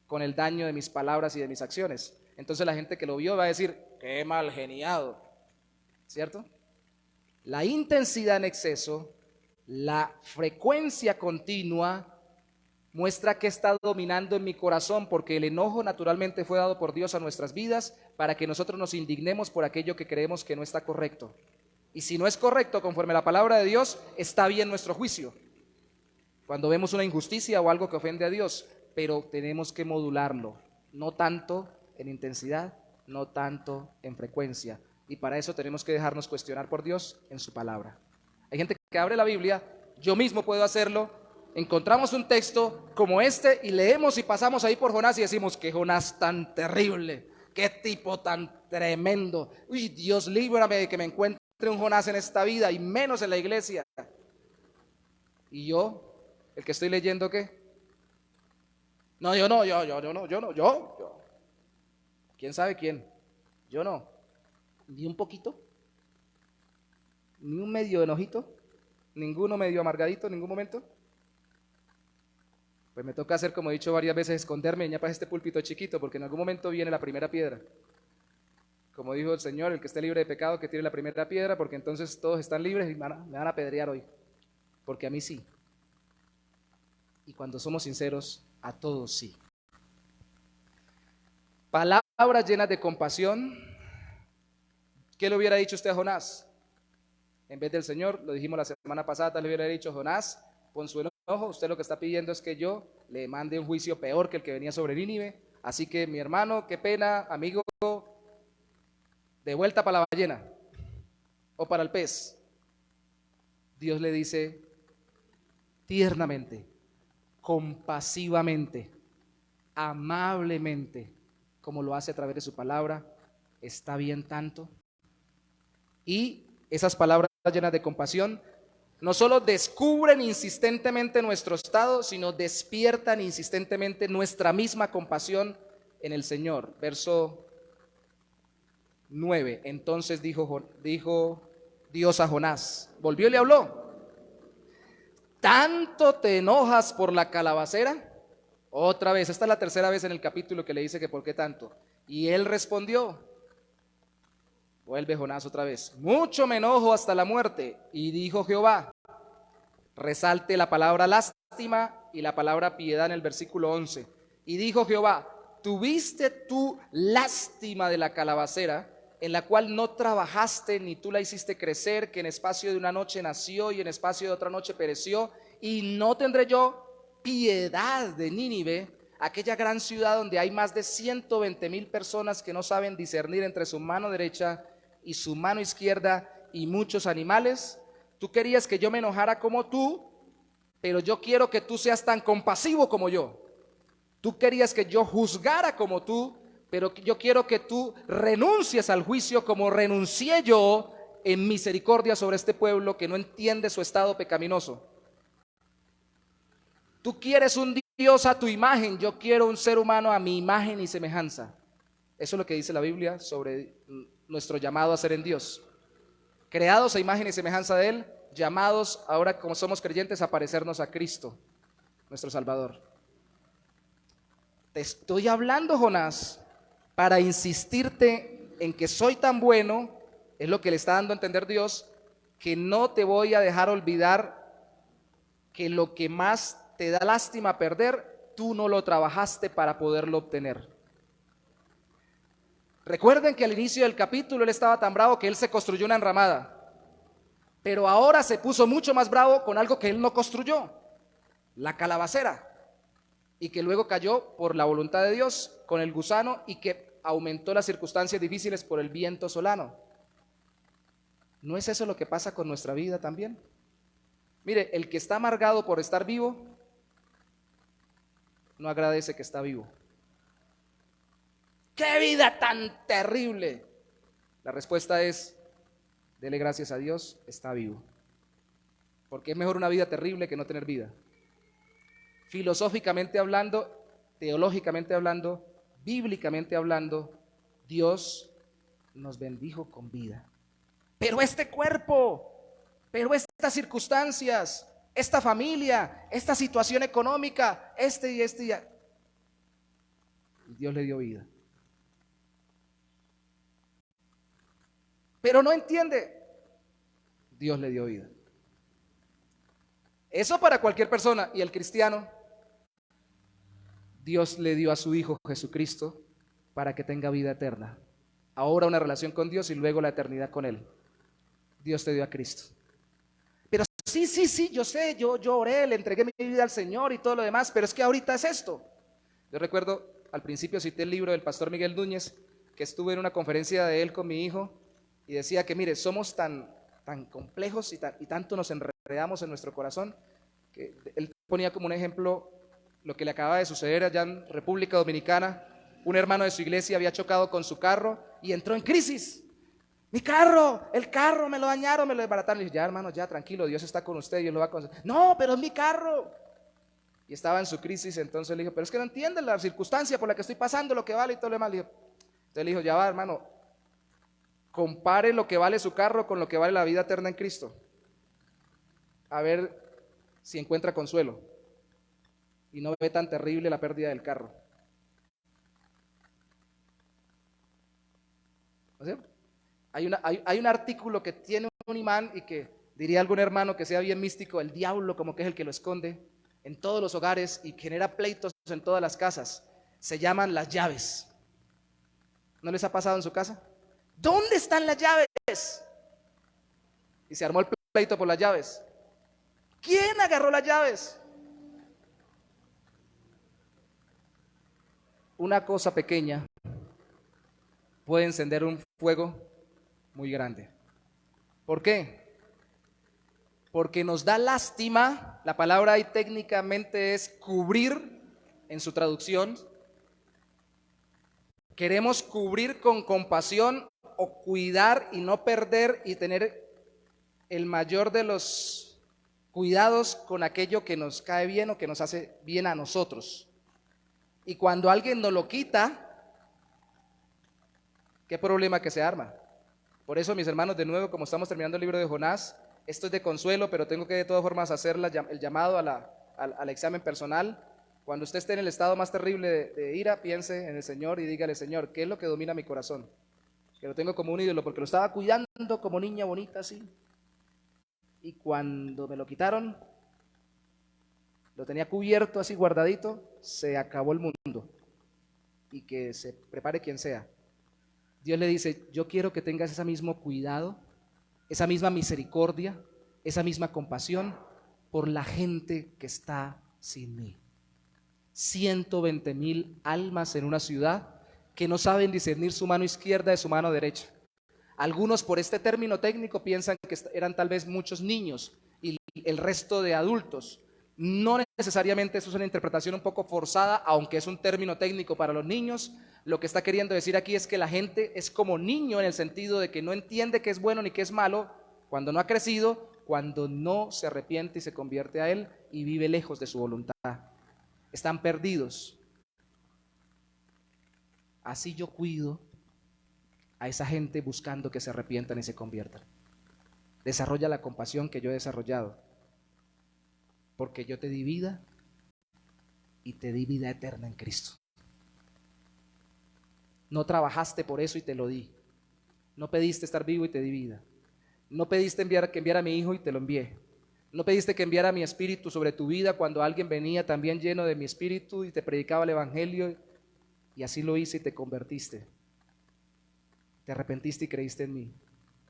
con el daño de mis palabras y de mis acciones. Entonces la gente que lo vio va a decir, qué mal geniado, ¿cierto? La intensidad en exceso, la frecuencia continua muestra que está dominando en mi corazón, porque el enojo naturalmente fue dado por Dios a nuestras vidas para que nosotros nos indignemos por aquello que creemos que no está correcto. Y si no es correcto conforme a la palabra de Dios, está bien nuestro juicio. Cuando vemos una injusticia o algo que ofende a Dios, pero tenemos que modularlo, no tanto en intensidad, no tanto en frecuencia. Y para eso tenemos que dejarnos cuestionar por Dios en su palabra. Hay gente que abre la Biblia, yo mismo puedo hacerlo, encontramos un texto como este y leemos y pasamos ahí por Jonás y decimos, qué Jonás tan terrible, qué tipo tan tremendo. Uy, Dios, líbrame de que me encuentre un Jonás en esta vida y menos en la iglesia. Y yo, el que estoy leyendo, ¿qué? No, yo no, yo. ¿Quién sabe quién? Yo no. Ni un poquito, ni un medio enojito, ninguno medio amargadito en ningún momento. Pues me toca hacer, como he dicho varias veces, esconderme ya para este púlpito chiquito, porque en algún momento viene la primera piedra. Como dijo el Señor, el que esté libre de pecado, que tire la primera piedra, porque entonces todos están libres y me van a apedrear hoy. Porque a mí sí. Y cuando somos sinceros, a todos sí. Palabras llenas de compasión. ¿Qué le hubiera dicho usted a Jonás? En vez del Señor, lo dijimos la semana pasada, le hubiera dicho, Jonás, con su enojo, usted lo que está pidiendo es que yo le mande un juicio peor que el que venía sobre Nínive. Así que mi hermano, qué pena, amigo, de vuelta para la ballena o para el pez. Dios le dice tiernamente, compasivamente, amablemente, como lo hace a través de su palabra, está bien tanto. Y esas palabras llenas de compasión no solo descubren insistentemente nuestro estado, sino despiertan insistentemente nuestra misma compasión en el Señor. Verso 9. Entonces dijo Dios a Jonás, volvió y le habló, ¿tanto te enojas por la calabacera? Otra vez, esta es la tercera vez en el capítulo que le dice que por qué tanto. Y él respondió, vuelve Jonás otra vez, mucho me enojo hasta la muerte. Y dijo Jehová, resalte la palabra lástima y la palabra piedad en el versículo 11. Y dijo Jehová, ¿tuviste tú lástima de la calabacera, en la cual no trabajaste ni tú la hiciste crecer, que en espacio de una noche nació y en espacio de otra noche pereció? Y no tendré yo piedad de Nínive, aquella gran ciudad donde hay más de 120,000 personas que no saben discernir entre su mano derecha y su mano izquierda y muchos animales. Tú querías que yo me enojara como tú, pero yo quiero que tú seas tan compasivo como yo. Tú querías que yo juzgara como tú, pero yo quiero que tú renuncies al juicio como renuncié yo en misericordia sobre este pueblo que no entiende su estado pecaminoso. Tú quieres un Dios a tu imagen, yo quiero un ser humano a mi imagen y semejanza. Eso es lo que dice la Biblia sobre nuestro llamado a ser en Dios. Creados a imagen y semejanza de Él, llamados ahora como somos creyentes a parecernos a Cristo, nuestro Salvador. Te estoy hablando, Jonás, para insistirte en que soy tan bueno, es lo que le está dando a entender Dios, que no te voy a dejar olvidar que lo que más te da lástima perder, tú no lo trabajaste para poderlo obtener. Recuerden que al inicio del capítulo él estaba tan bravo que él se construyó una enramada, pero ahora se puso mucho más bravo con algo que él no construyó, la calabacera, y que luego cayó por la voluntad de Dios con el gusano y que aumentó las circunstancias difíciles por el viento solano. ¿No es eso lo que pasa con nuestra vida también? Mire, el que está amargado por estar vivo, no agradece que está vivo. ¡Qué vida tan terrible! La respuesta es, dele gracias a Dios, está vivo. Porque es mejor una vida terrible que no tener vida. Filosóficamente hablando, teológicamente hablando, bíblicamente hablando, Dios nos bendijo con vida. Pero este cuerpo, pero estas circunstancias, esta familia, esta situación económica, Dios le dio vida. Pero no entiende, Dios le dio vida. Eso para cualquier persona. Y el cristiano, Dios le dio a su Hijo Jesucristo para que tenga vida eterna. Ahora una relación con Dios y luego la eternidad con Él. Dios te dio a Cristo. Pero sí, yo sé, yo oré, le entregué mi vida al Señor y todo lo demás, pero es que ahorita es esto. Yo recuerdo, al principio cité el libro del pastor Miguel Núñez, que estuve en una conferencia de él con mi hijo, y decía que mire, somos tan complejos y tanto nos enredamos en nuestro corazón, que él ponía como un ejemplo lo que le acaba de suceder allá en República Dominicana. Un hermano de su iglesia había chocado con su carro y entró en crisis. Mi carro, el carro me lo dañaron, me lo desbarataron. Le dije, ya hermano, ya tranquilo, Dios está con usted, Dios lo va a conseguir. No, pero es mi carro. Y estaba en su crisis, entonces le dijo, pero es que no entiende la circunstancia por la que estoy pasando, lo que vale y todo lo demás. Entonces le dijo, ya va hermano, compare lo que vale su carro con lo que vale la vida eterna en Cristo. A ver si encuentra consuelo y no ve tan terrible la pérdida del carro. ¿No es cierto? Hay un artículo que tiene un imán y que diría algún hermano que sea bien místico, el diablo como que es el que lo esconde en todos los hogares y genera pleitos en todas las casas. Se llaman las llaves. ¿No les ha pasado en su casa? ¿Dónde están las llaves? Y se armó el pleito por las llaves. ¿Quién agarró las llaves? Una cosa pequeña puede encender un fuego muy grande. ¿Por qué? Porque nos da lástima. La palabra ahí técnicamente es cubrir en su traducción. Queremos cubrir con compasión o cuidar y no perder y tener el mayor de los cuidados con aquello que nos cae bien o que nos hace bien a nosotros. Y cuando alguien nos lo quita, ¿qué problema que se arma? Por eso, mis hermanos, de nuevo, como estamos terminando el libro de Jonás, esto es de consuelo, pero tengo que de todas formas hacer el llamado al examen personal. Cuando usted esté en el estado más terrible de ira, piense en el Señor y dígale, Señor, ¿qué es lo que domina mi corazón? Que lo tengo como un ídolo porque lo estaba cuidando como niña bonita así. Y cuando me lo quitaron, lo tenía cubierto así guardadito, se acabó el mundo. Y que se prepare quien sea. Dios le dice, yo quiero que tengas ese mismo cuidado, esa misma misericordia, esa misma compasión por la gente que está sin mí. 120,000 almas en una ciudad que no saben discernir su mano izquierda de su mano derecha. Algunos por este término técnico piensan que eran tal vez muchos niños y el resto de adultos. No necesariamente eso es una interpretación un poco forzada, aunque es un término técnico para los niños. Lo que está queriendo decir aquí es que la gente es como niño en el sentido de que no entiende qué es bueno ni qué es malo cuando no ha crecido, cuando no se arrepiente y se convierte a Él y vive lejos de su voluntad. Están perdidos. Así yo cuido a esa gente buscando que se arrepientan y se conviertan. Desarrolla la compasión que yo he desarrollado, porque yo te di vida y te di vida eterna en Cristo. No trabajaste por eso y te lo di. No pediste estar vivo y te di vida. No pediste que enviara a mi hijo y te lo envié. No pediste que enviara mi espíritu sobre tu vida cuando alguien venía también lleno de mi espíritu y te predicaba el evangelio, y así lo hice y te convertiste. Te arrepentiste y creíste en mí.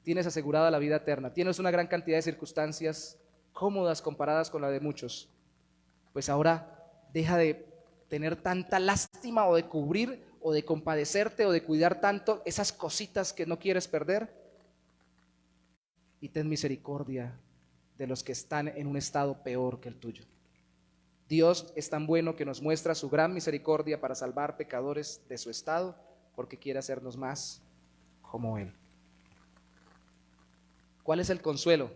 Tienes asegurada la vida eterna. Tienes una gran cantidad de circunstancias cómodas comparadas con la de muchos. Pues ahora deja de tener tanta lástima o de cubrir o de compadecerte o de cuidar tanto esas cositas que no quieres perder, y ten misericordia de los que están en un estado peor que el tuyo. Dios es tan bueno que nos muestra su gran misericordia para salvar pecadores de su estado, porque quiere hacernos más como Él. ¿Cuál es el consuelo?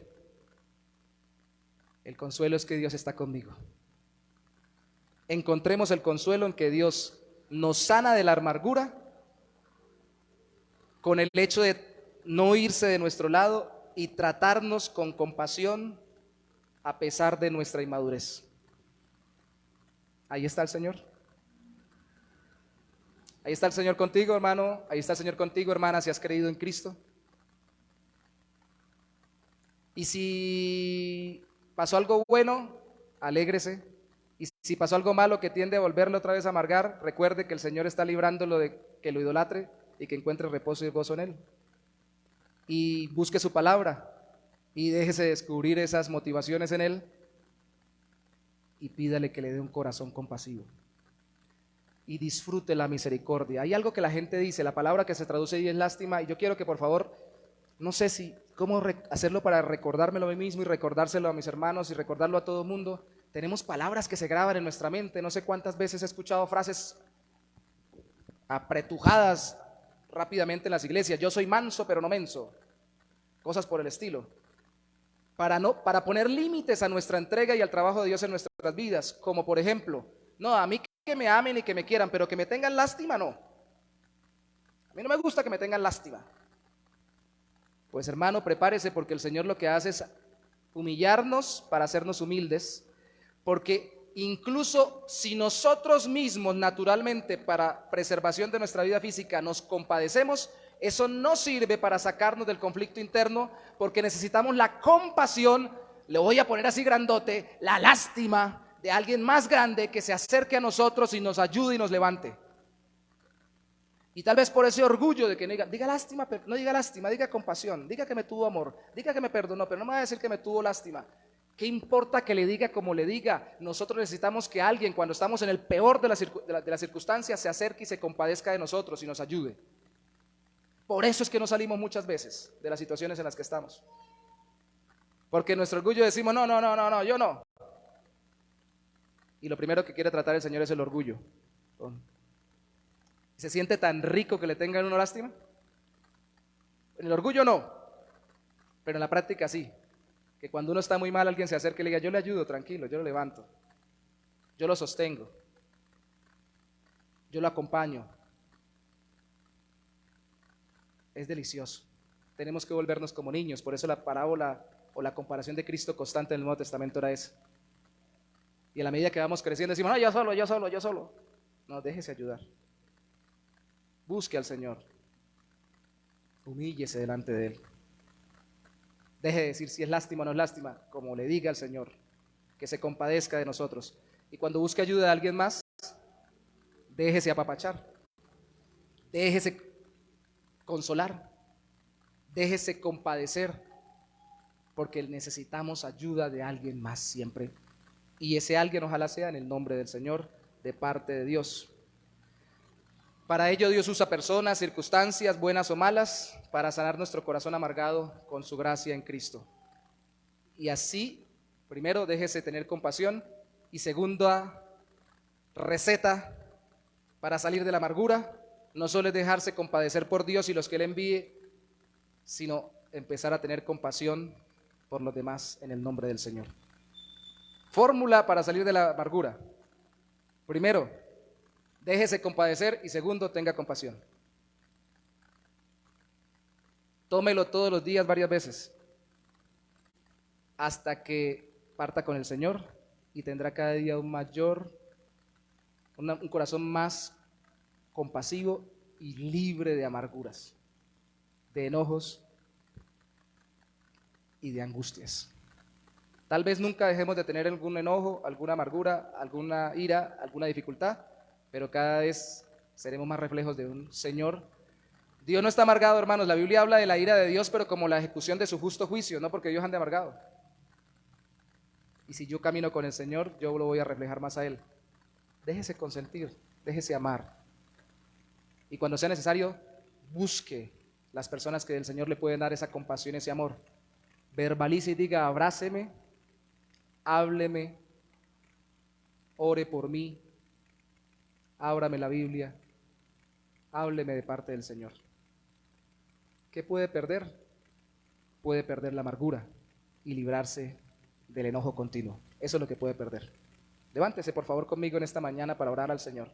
El consuelo es que Dios está conmigo. Encontremos el consuelo en que Dios nos sana de la amargura con el hecho de no irse de nuestro lado y tratarnos con compasión a pesar de nuestra inmadurez. Ahí está el Señor. Ahí está el Señor contigo, hermano. Ahí está el Señor contigo, hermana, si has creído en Cristo. Y si pasó algo bueno, alégrese. Y si pasó algo malo que tiende a volverlo otra vez a amargar, recuerde que el Señor está librándolo de que lo idolatre y que encuentre reposo y gozo en Él. Y busque su palabra. y déjese descubrir esas motivaciones en él y pídale que le dé un corazón compasivo y disfrute la misericordia. Hay algo que la gente dice, la palabra que se traduce ahí es lástima, y yo quiero que por favor, no sé si cómo hacerlo para recordármelo a mí mismo y recordárselo a mis hermanos y recordarlo a todo el mundo. Tenemos palabras que se graban en nuestra mente. No sé cuántas veces he escuchado frases apretujadas rápidamente en las iglesias: yo soy manso pero no menso, cosas por el estilo, para poner límites a nuestra entrega y al trabajo de Dios en nuestras vidas, como por ejemplo, no, a mí que me amen y que me quieran, pero que me tengan lástima, no. A mí no me gusta que me tengan lástima. Pues hermano, prepárese, porque el Señor lo que hace es humillarnos para hacernos humildes, porque incluso si nosotros mismos naturalmente, para preservación de nuestra vida física, nos compadecemos, eso no sirve para sacarnos del conflicto interno, porque necesitamos la compasión, le voy a poner así grandote, la lástima de alguien más grande que se acerque a nosotros y nos ayude y nos levante. Y tal vez por ese orgullo de que diga lástima, pero no diga lástima, diga compasión, diga que me tuvo amor, diga que me perdonó, pero no me va a decir que me tuvo lástima. ¿Qué importa que le diga como le diga? Nosotros necesitamos que alguien, cuando estamos en el peor de las circunstancias, se acerque y se compadezca de nosotros y nos ayude. Por eso es que no salimos muchas veces de las situaciones en las que estamos. Porque en nuestro orgullo decimos, no, yo no. Y lo primero que quiere tratar el Señor es el orgullo. ¿Se siente tan rico que le tengan uno lástima? En el orgullo no, pero en la práctica sí. Que cuando uno está muy mal, alguien se acerque y le diga, yo le ayudo, tranquilo, yo lo levanto, yo lo sostengo, yo lo acompaño. Es delicioso. Tenemos que volvernos como niños. Por eso la parábola o la comparación de Cristo constante en el Nuevo Testamento era esa. Y a la medida que vamos creciendo decimos, no, yo solo. No, déjese ayudar. Busque al Señor. Humíllese delante de Él. Deje de decir si es lástima o no es lástima, como le diga al Señor, que se compadezca de nosotros. Y cuando busque ayuda de alguien más, déjese apapachar, déjese consolar, déjese compadecer, porque necesitamos ayuda de alguien más siempre. Y ese alguien ojalá sea en el nombre del Señor, de parte de Dios. Para ello Dios usa personas, circunstancias, buenas o malas, para sanar nuestro corazón amargado con su gracia en Cristo. Y así, primero, déjese tener compasión, y segunda receta para salir de la amargura, no solo es dejarse compadecer por Dios y los que Él envíe, sino empezar a tener compasión por los demás en el nombre del Señor. Fórmula para salir de la amargura: primero, déjese compadecer, y segundo, tenga compasión. Tómelo todos los días varias veces hasta que parta con el Señor, y tendrá cada día un corazón más compasivo y libre de amarguras, de enojos y de angustias. Tal vez nunca dejemos de tener algún enojo, alguna amargura, alguna ira, alguna dificultad, pero cada vez seremos más reflejos de un Señor. Dios no está amargado, hermanos. La Biblia habla de la ira de Dios, pero como la ejecución de su justo juicio, no porque Dios ande amargado. Y si yo camino con el Señor, yo lo voy a reflejar más a Él. Déjese consentir, déjese amar. Y cuando sea necesario, busque las personas que del Señor le pueden dar esa compasión, ese amor. Verbalice y diga, abráceme, hábleme, ore por mí, ábrame la Biblia, hábleme de parte del Señor. ¿Qué puede perder? Puede perder la amargura y librarse del enojo continuo. Eso es lo que puede perder. Levántese por favor conmigo en esta mañana para orar al Señor.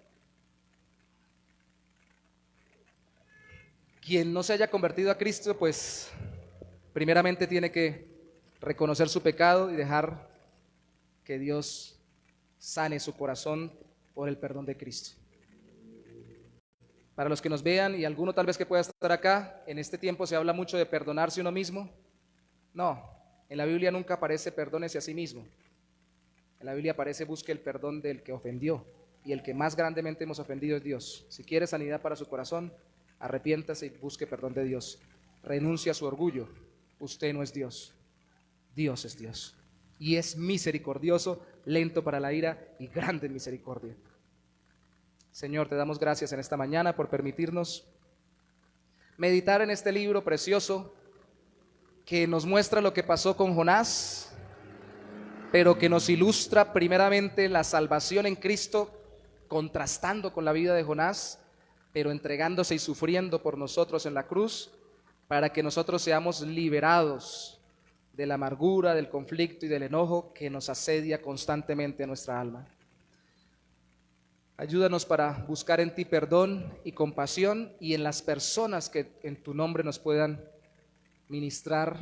Quien no se haya convertido a Cristo, pues primeramente tiene que reconocer su pecado y dejar que Dios sane su corazón por el perdón de Cristo. Para los que nos vean, y alguno tal vez que pueda estar acá, en este tiempo se habla mucho de perdonarse uno mismo. No, en la Biblia nunca aparece perdónese a sí mismo. En la Biblia aparece busque el perdón del que ofendió, y el que más grandemente hemos ofendido es Dios. Si quiere sanidad para su corazón, arrepiéntase y busque perdón de Dios. Renuncie a su orgullo, usted no es Dios. Dios es Dios y es misericordioso, lento para la ira y grande en misericordia. Señor, te damos gracias en esta mañana por permitirnos meditar en este libro precioso que nos muestra lo que pasó con Jonás, pero que nos ilustra primeramente la salvación en Cristo, contrastando con la vida de Jonás, pero entregándose y sufriendo por nosotros en la cruz, para que nosotros seamos liberados de la amargura, del conflicto y del enojo que nos asedia constantemente a nuestra alma. Ayúdanos para buscar en ti perdón y compasión y en las personas que en tu nombre nos puedan ministrar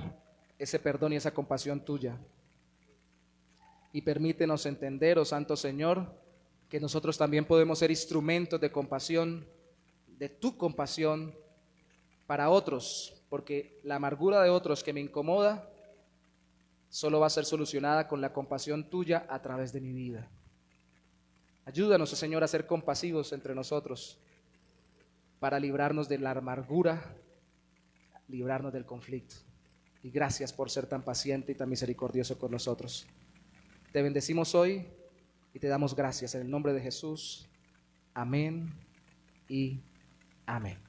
ese perdón y esa compasión tuya. Y permítenos entender, oh Santo Señor, que nosotros también podemos ser instrumentos de compasión, de tu compasión para otros, porque la amargura de otros que me incomoda solo va a ser solucionada con la compasión tuya a través de mi vida. Ayúdanos, oh Señor, a ser compasivos entre nosotros para librarnos de la amargura, librarnos del conflicto. Y gracias por ser tan paciente y tan misericordioso con nosotros. Te bendecimos hoy y te damos gracias en el nombre de Jesús. Amén y amén.